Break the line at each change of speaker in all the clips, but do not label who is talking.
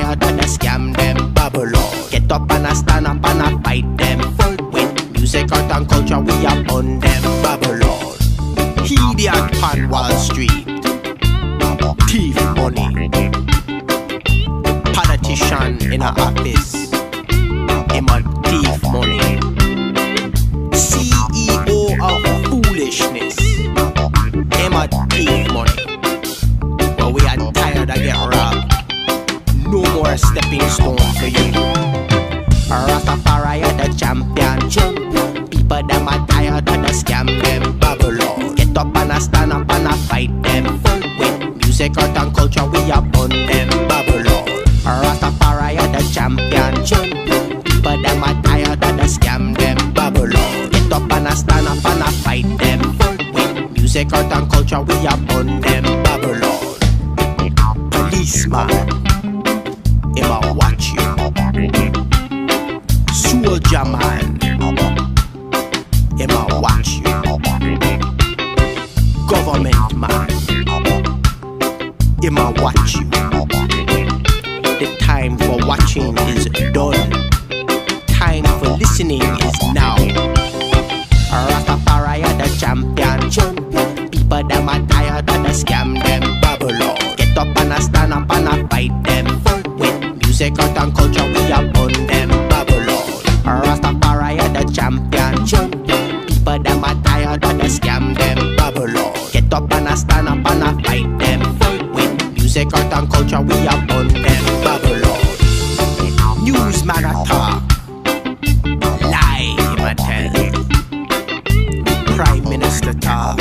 tired of the scam them Babylon. Get up and a stand up and a fight them. With music, art and culture we upon them Babylon. Idiot on Wall Street, thief money, politician in a office, him a thief money. CEO of foolishness, him a thief money. But we are tired of getting robbed. No more stepping stone for you. Rastafari are the champion. People them are tired of the scam them Babylon. Get up and a stand up and a fight them. With music, art and culture we upon them Babylon. Rastafari are the champion. People them are tired of the scam them Babylon. Get up and a stand up and a fight them. With music, art and culture we upon them Babylon. Policeman, him a watch you. Soldier man, him a watch you. Government man, him a watch you. The time for watching is done. Time for listening is now. Rastafari are the champion. People them are tired of the scam them Babylon. Get up and a stand up and a fight them. With music, art and culture we upon them Babylon. Rastafari are the champion. People them are tired of the scam them Babylon. Get up and a stand up and a fight them. With music, art and culture we upon them Babylon. News marathon, lie him a tell. Prime Minister talk,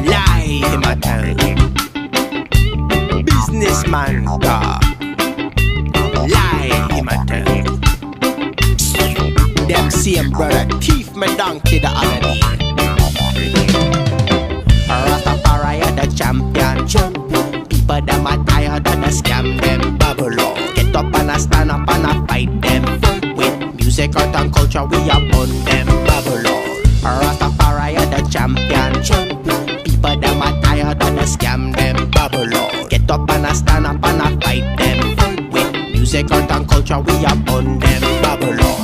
lie him a tell. Businessman talk, lie him a tell. Them same brother thief me donkey the other day. Rastafari are the champion. People them are tired of the scam them Babylon. Get up and a stand up and a fight them. With music, art and culture we upon them Babylon. Rastafari are the champion. People them are tired of the scam them Babylon. Get up and a stand up and a fight them. With music, art and culture we upon them Babylon.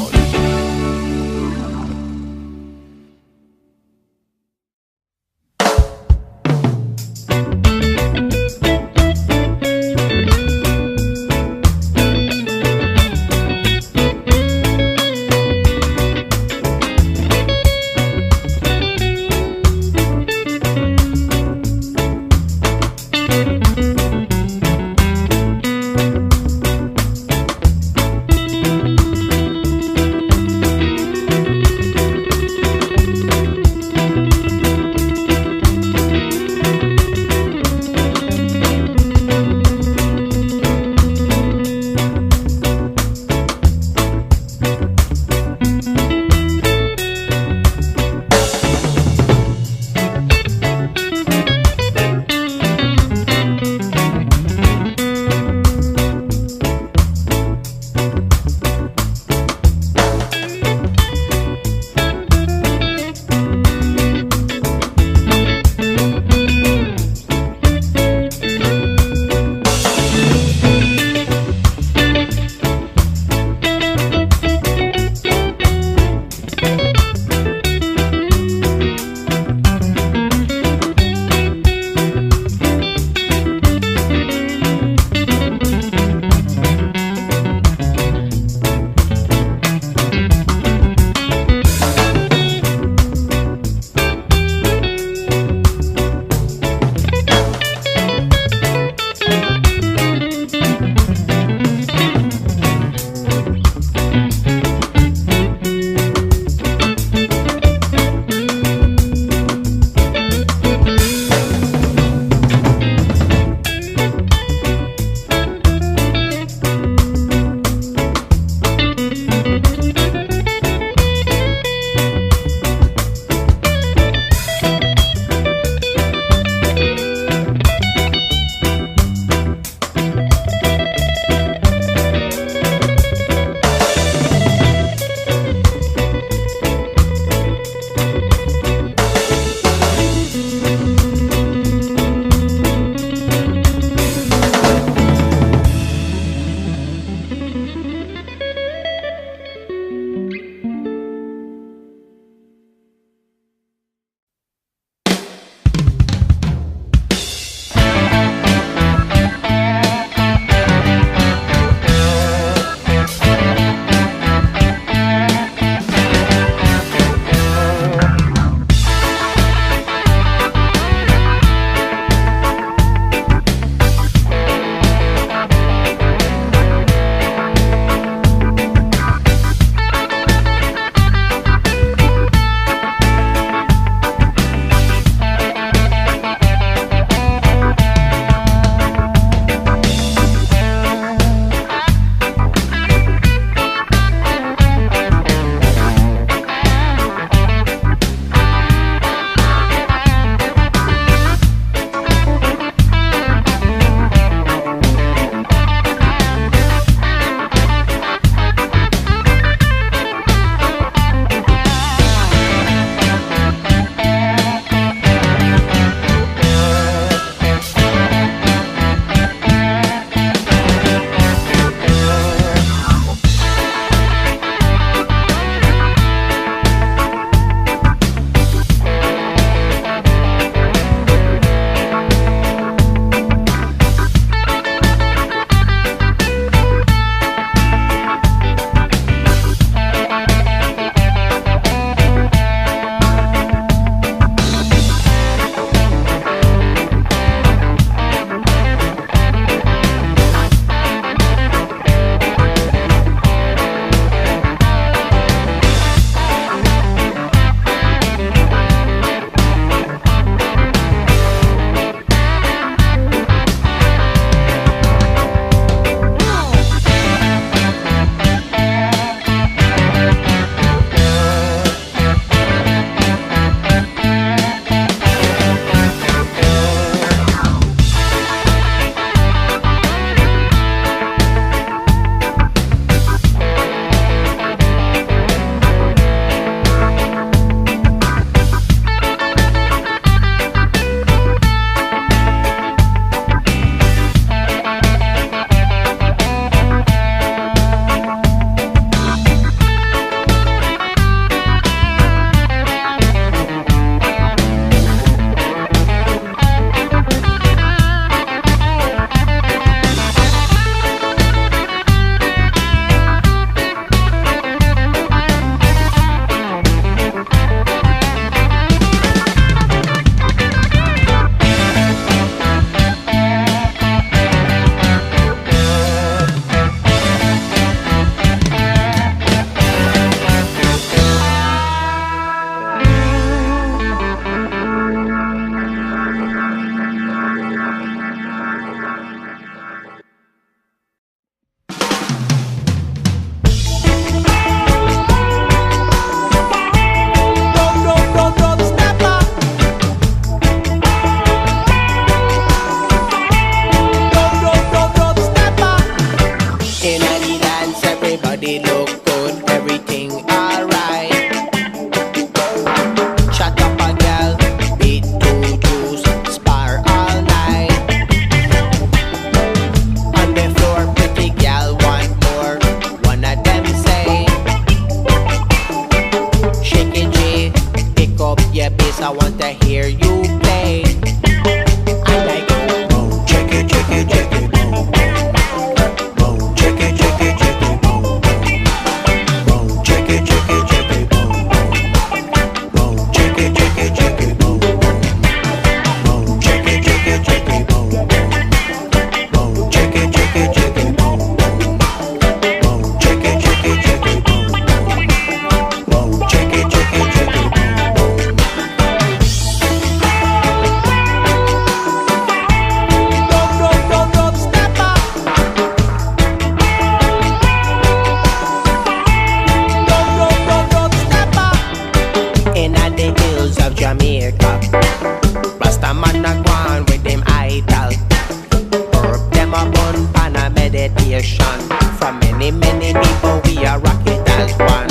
motion. From many, many people, we are rock it as one.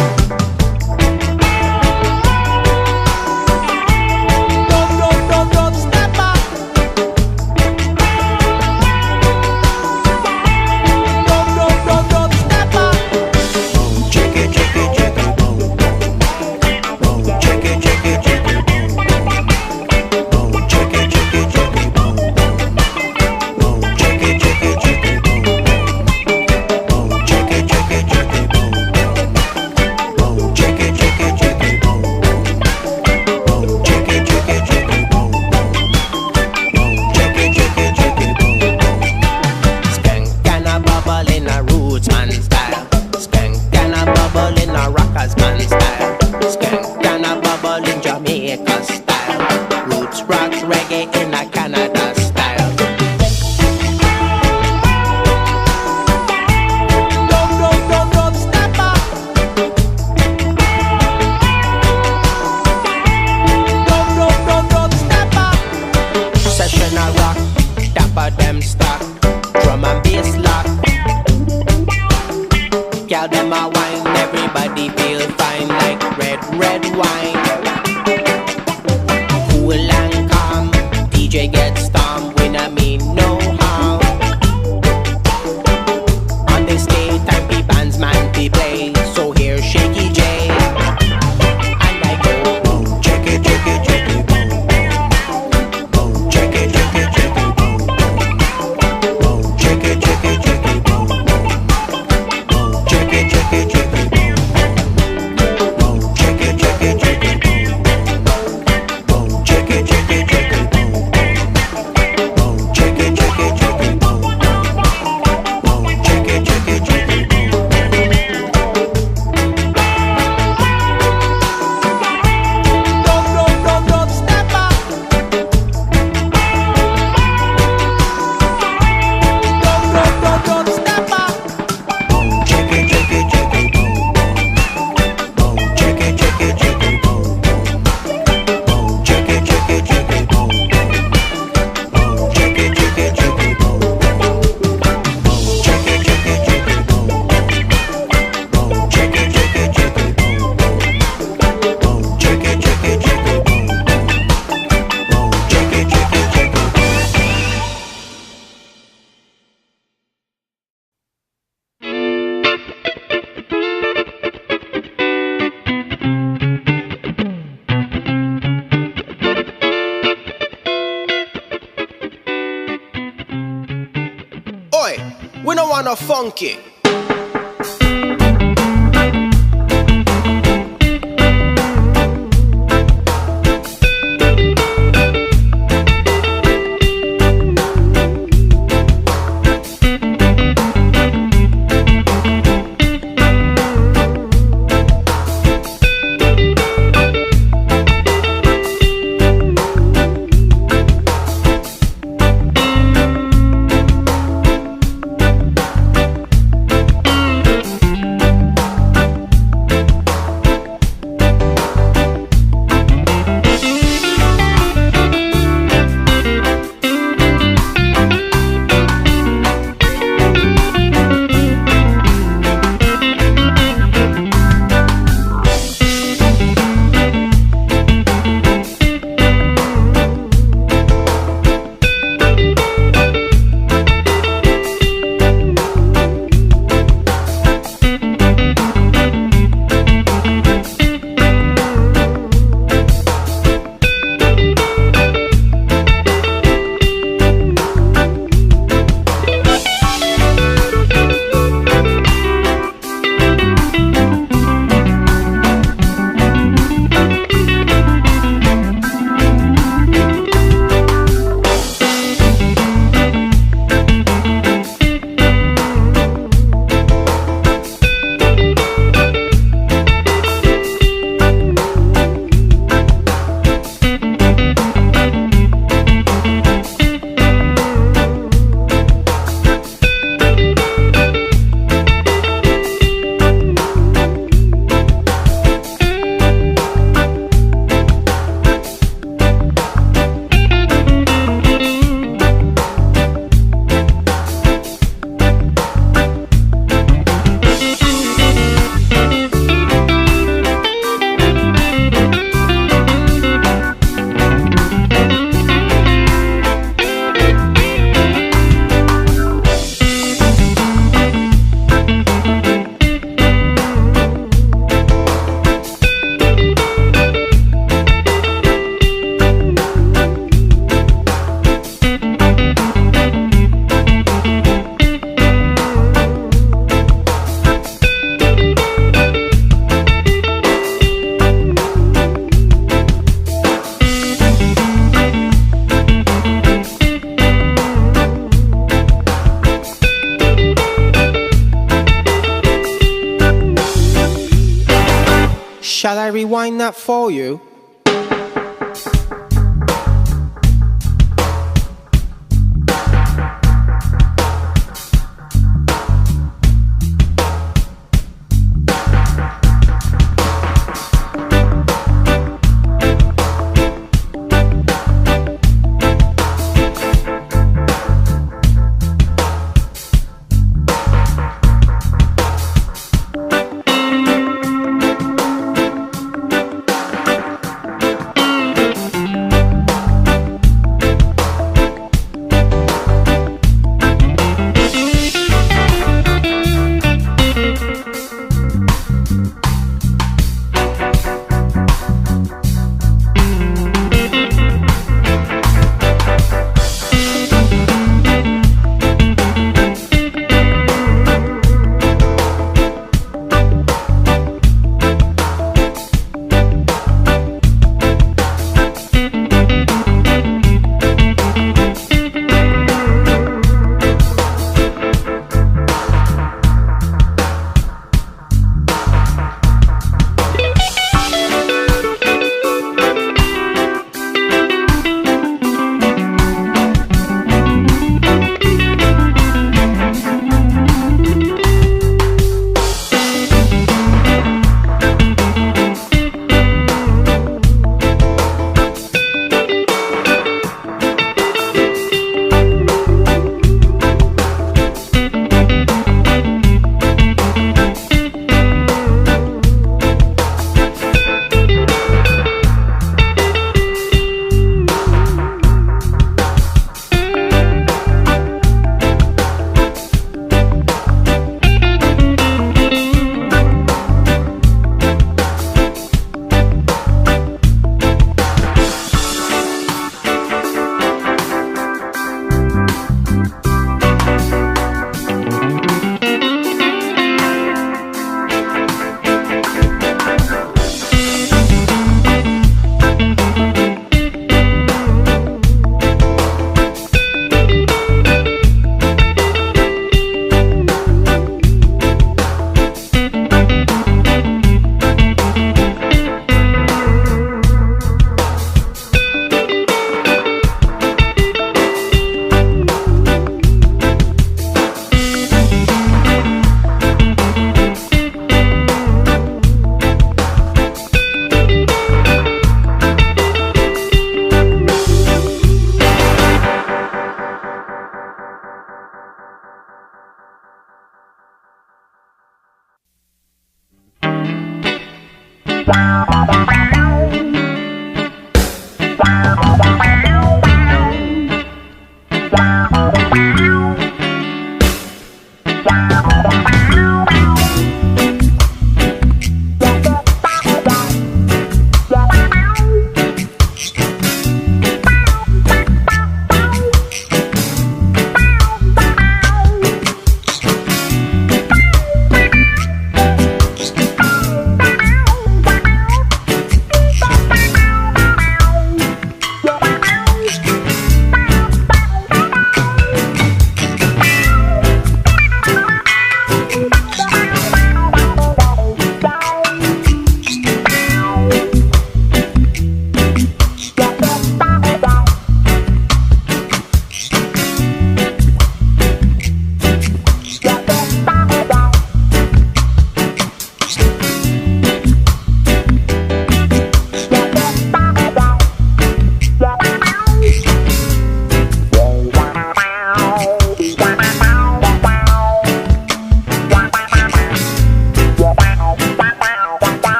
Don't step up. Don't step up. Boom, chicka, chicka, chicka, boom, boom. Boom, chicka, chicka, chicka, boom, boom. Boom, chicka, chicka, chicka, boom, boom. Boom, chicka, chicka, chicka, boom, boom. Boom, chicka, chicka, chicka, boom, boom. Boom, chicka, chicka, chicka, boom, boom. Boom, chicka, chicka, chicka, boom, boom. Boom, chicka, chicka, chicka, boom, boom. Skank and a bubble in a roots man style. Skank and a bubble in a rockers man style. Skank and a bubble in Jamaica style. Roots rock reggae in a Canada style. Don't step up. Don't step up. Session a rock, dapper them stock. Drum and bass lock. Girl them a wine, everybody feel fine like red wine. Cool and calm, DJ get storm, we not mean no harm. On the stage time the bands man be play, so here's Shaky J. And I go boom, chicka chicka chicka boom, boom. Boom, chicka chicka chicka boom, boom. Boom, chicka chicka chicka boom, boom. Boom, chicka chicka chicka boom, boom. Boom, chicka chicka chicka boom, boom. Boom, chicka chicka chicka boom, boom. Boom, chicka chicka chicka boom, boom. Boom, chicka chicka chicka boom, boom. Don't step up. Don't step up. Boom, chicka chicka chicka boom, boom. Boom, chicka chicka chicka boom, boom. Boom, chicka chicka chicka boom, boom. Boom, chicka chicka chicka boom, boom. Boom, chicka chicka chicka boom, boom. Boom, chicka chicka chicka boom, boom. Boom, chicka chicka chicka boom, boom. Boom, chicka chicka chicka boom. Oi, we don't want no funky. Shall I rewind that for you?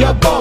a ball.